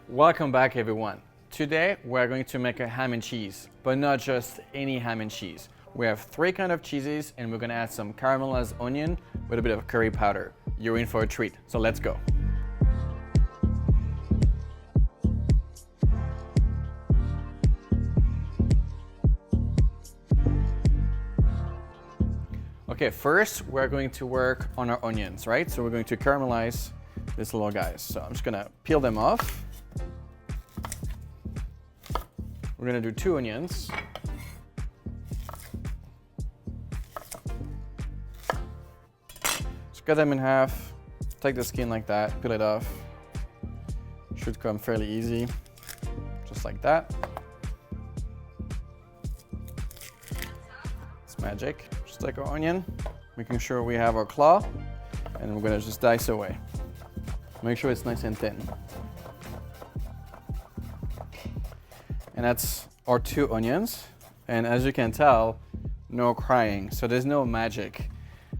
Welcome back everyone. Today we're going to make a ham and cheese, but not just any ham and cheese. We have 3 kinds of cheeses and we're going to add some caramelized onion with a bit of curry powder. You're in for a treat, so let's go. Okay, first we're going to work on our onions, right? So we're going to caramelize these little guys. So I'm just going to peel them off. We're going to do 2 onions. Just cut them in half, take the skin like that, peel it off. Should come fairly easy, just like that. It's magic. Just take our onion, making sure we have our claw, and we're going to just dice away. Make sure it's nice and thin. And that's our 2 onions. And as you can tell, no crying. So there's no magic.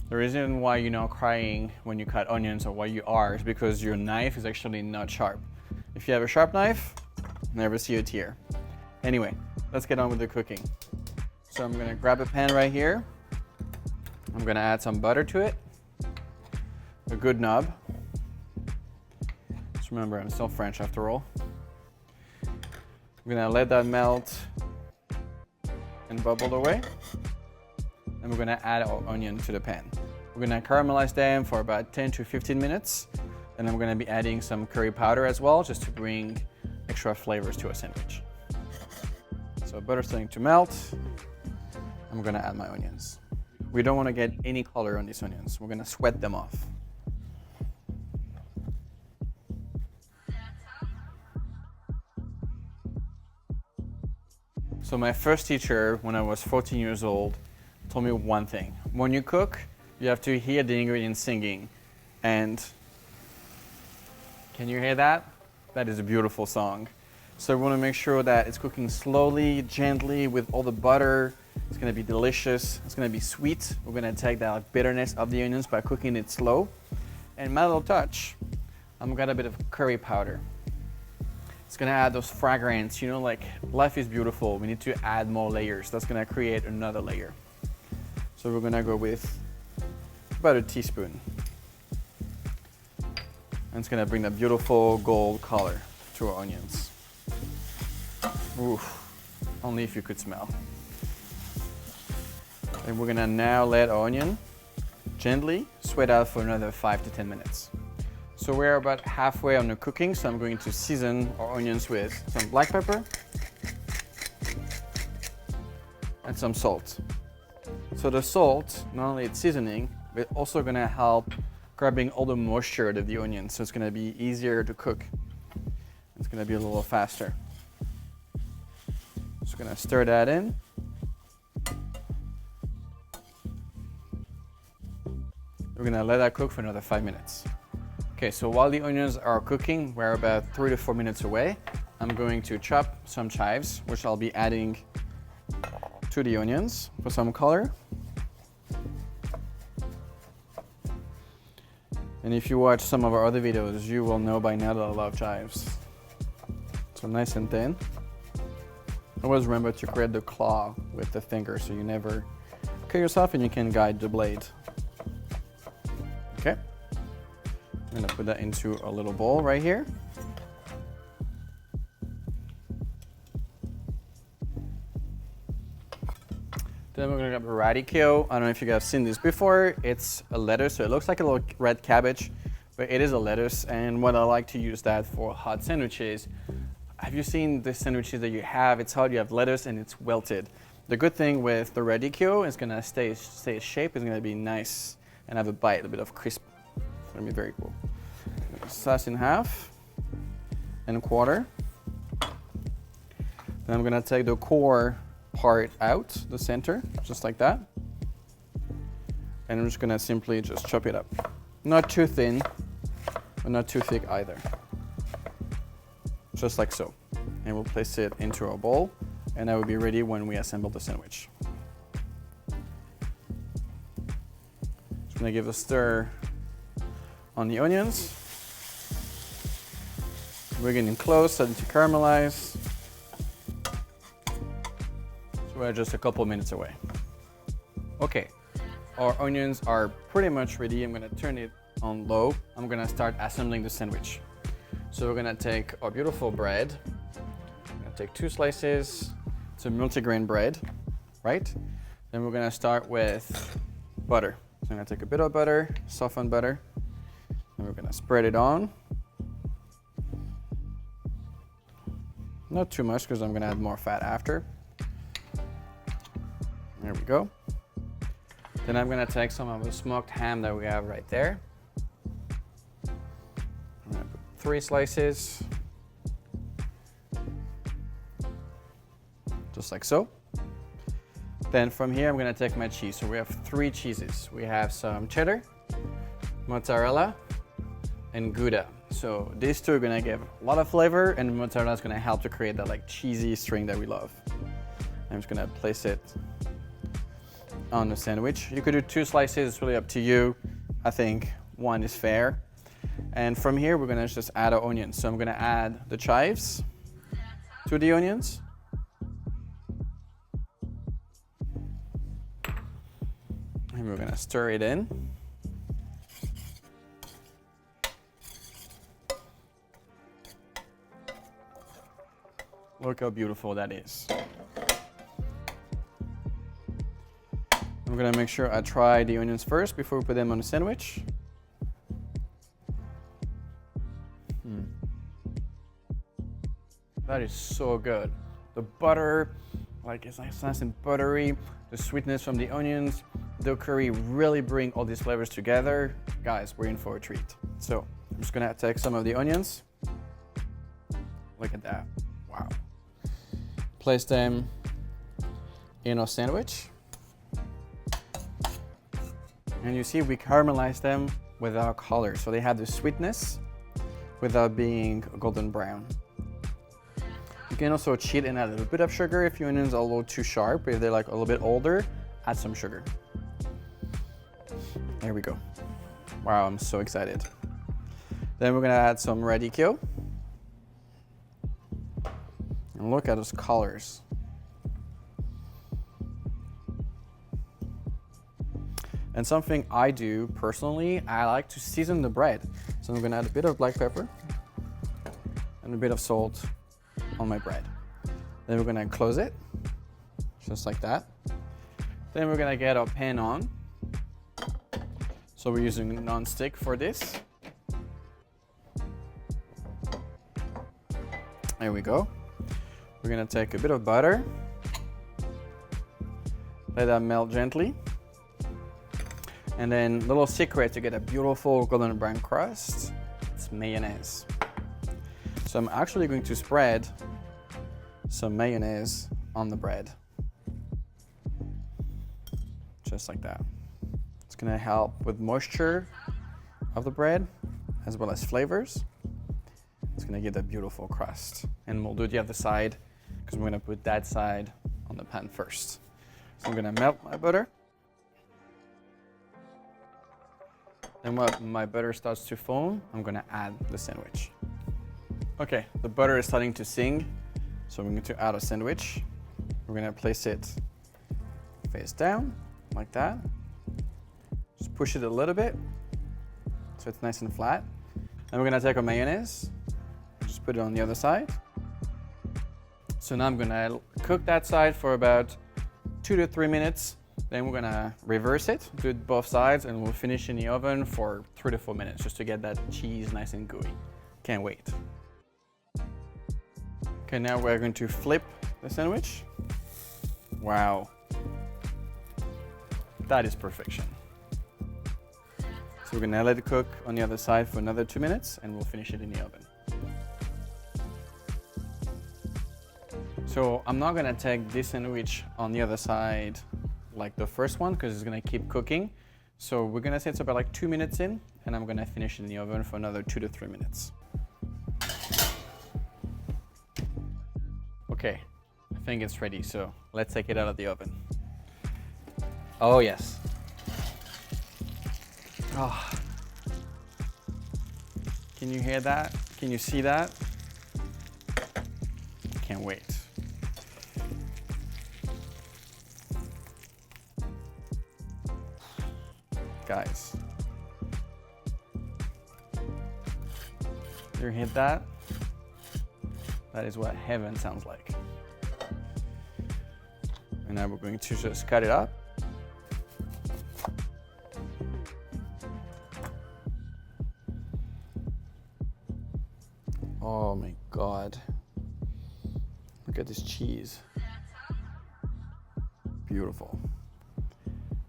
The reason why you're not crying when you cut onions or why you are is because your knife is actually not sharp. If you have a sharp knife, never see a tear. Anyway, let's get on with the cooking. So I'm gonna grab a pan right here. I'm gonna add some butter to it. A good knob. Just remember, I'm still French after all. We're gonna let that melt and bubble away. And we're gonna add our onion to the pan. We're gonna caramelize them for about 10 to 15 minutes. And then we're gonna be adding some curry powder as well, just to bring extra flavors to a sandwich. So butter's starting to melt. I'm gonna add my onions. We don't wanna get any color on these onions. We're gonna sweat them off. So my first teacher, when I was 14 years old, told me one thing. When you cook, you have to hear the ingredients singing. And can you hear that? That is a beautiful song. So we want to make sure that it's cooking slowly, gently, with all the butter. It's going to be delicious. It's going to be sweet. We're going to take that bitterness of the onions by cooking it slow. And my little touch, I've got a bit of curry powder. It's gonna add those fragrance, you know, like life is beautiful. We need to add more layers. That's gonna create another layer. So we're gonna go with about a teaspoon. And it's gonna bring that beautiful gold color to our onions. Oof, only if you could smell. And we're gonna now let our onion gently sweat out for another 5 to 10 minutes. So we're about halfway on the cooking, so I'm going to season our onions with some black pepper and some salt. So the salt, not only it's seasoning, but also gonna help grabbing all the moisture out of the onion, so it's gonna be easier to cook. It's gonna be a little faster. Just gonna stir that in. We're gonna let that cook for another 5 minutes. Okay, so while the onions are cooking, we're about 3 to 4 minutes away. I'm going to chop some chives, which I'll be adding to the onions for some color. And if you watch some of our other videos, you will know by now that I love chives. So nice and thin. Always remember to create the claw with the finger so you never cut yourself and you can guide the blade. Okay. I'm gonna put that into a little bowl right here. Then we're gonna grab a radicchio. I don't know if you guys have seen this before. It's a lettuce, so it looks like a little red cabbage, but it is a lettuce. And what I like to use that for hot sandwiches. Have you seen the sandwiches that you have? It's hot, you have lettuce and it's wilted. The good thing with the radicchio is gonna stay its shape. It's gonna be nice and have a bite, a bit of crisp. It's gonna be very cool. Slice in half and a quarter. Then I'm gonna take the core part out, the center, just like that. And I'm just gonna simply just chop it up. Not too thin, but not too thick either. Just like so. And we'll place it into our bowl, and that will be ready when we assemble the sandwich. Just gonna give a stir on the onions. We're getting close, starting to caramelize. So we're just a couple minutes away. Okay, our onions are pretty much ready. I'm gonna turn it on low. I'm gonna start assembling the sandwich. So we're gonna take our beautiful bread. I'm gonna take 2 slices. It's a multigrain bread, right? Then we're gonna start with butter. So I'm gonna take a bit of butter, softened butter, and we're gonna spread it on. Not too much because I'm gonna add more fat after. There we go. Then I'm gonna take some of the smoked ham that we have right there. I'm gonna put 3 slices. Just like so. Then from here, I'm gonna take my cheese. So we have 3 cheeses. We have some cheddar, mozzarella, and Gouda. So these 2 are gonna give a lot of flavor, and mozzarella is gonna help to create that like cheesy string that we love. I'm just gonna place it on the sandwich. You could do 2 slices, it's really up to you. I think 1 is fair. And from here, we're gonna just add our onions. So I'm gonna add the chives to the onions. And we're gonna stir it in. Look how beautiful that is. I'm gonna make sure I try the onions first before we put them on the sandwich. That is so good. The butter, like it's nice and buttery. The sweetness from the onions, the curry really bring all these flavors together. Guys, we're in for a treat. So I'm just gonna take some of the onions. Look at that, wow. Place them in our sandwich. And you see we caramelize them without color. So they have the sweetness without being golden brown. You can also cheat and add a little bit of sugar if your onions are a little too sharp. If they're like a little bit older, add some sugar. There we go. Wow, I'm so excited. Then we're gonna add some radicchio. And look at those colors. And something I do personally, I like to season the bread. So I'm gonna add a bit of black pepper and a bit of salt on my bread. Then we're gonna close it, just like that. Then we're gonna get our pan on. So we're using non-stick for this. There we go. We're gonna take a bit of butter, let that melt gently. And then little secret to get a beautiful golden brown crust, it's mayonnaise. So I'm actually going to spread some mayonnaise on the bread. Just like that. It's gonna help with moisture of the bread as well as flavors. It's gonna give that beautiful crust. And we'll do the other side because we're gonna put that side on the pan first. So I'm gonna melt my butter. And when my butter starts to foam, I'm gonna add the sandwich. Okay, the butter is starting to sing, so we're going to add a sandwich. We're gonna place it face down, like that. Just push it a little bit, so it's nice and flat. And we're gonna take our mayonnaise, just put it on the other side. So now I'm gonna cook that side for about 2 to 3 minutes. Then we're gonna reverse it, do it both sides, and we'll finish in the oven for 3 to 4 minutes just to get that cheese nice and gooey. Can't wait. Okay, now we're going to flip the sandwich. Wow. That is perfection. So we're gonna let it cook on the other side for another 2 minutes, and we'll finish it in the oven. So I'm not gonna take this sandwich on the other side like the first one because it's gonna keep cooking. So we're gonna say it's about like 2 minutes in, and I'm gonna finish it in the oven for another 2 to 3 minutes. Okay, I think it's ready, so let's take it out of the oven. Oh yes. Oh. Can you hear that? Can you see that? can't wait. Guys, you hit that? That is what heaven sounds like. And now we're going to just cut it up. Oh my God. Look at this cheese. Beautiful.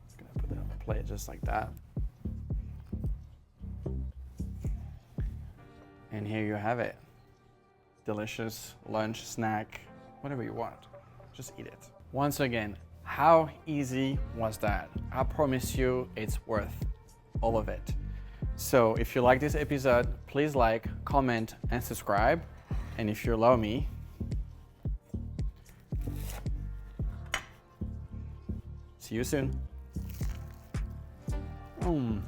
Just gonna put that on the plate just like that. And here you have it. Delicious lunch, snack, whatever you want. Just eat it. Once again, how easy was that? I promise you it's worth all of it. So if you like this episode, please like, comment, and subscribe. And if you allow me, see you soon. Come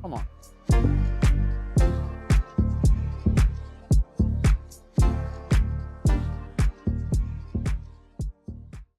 on.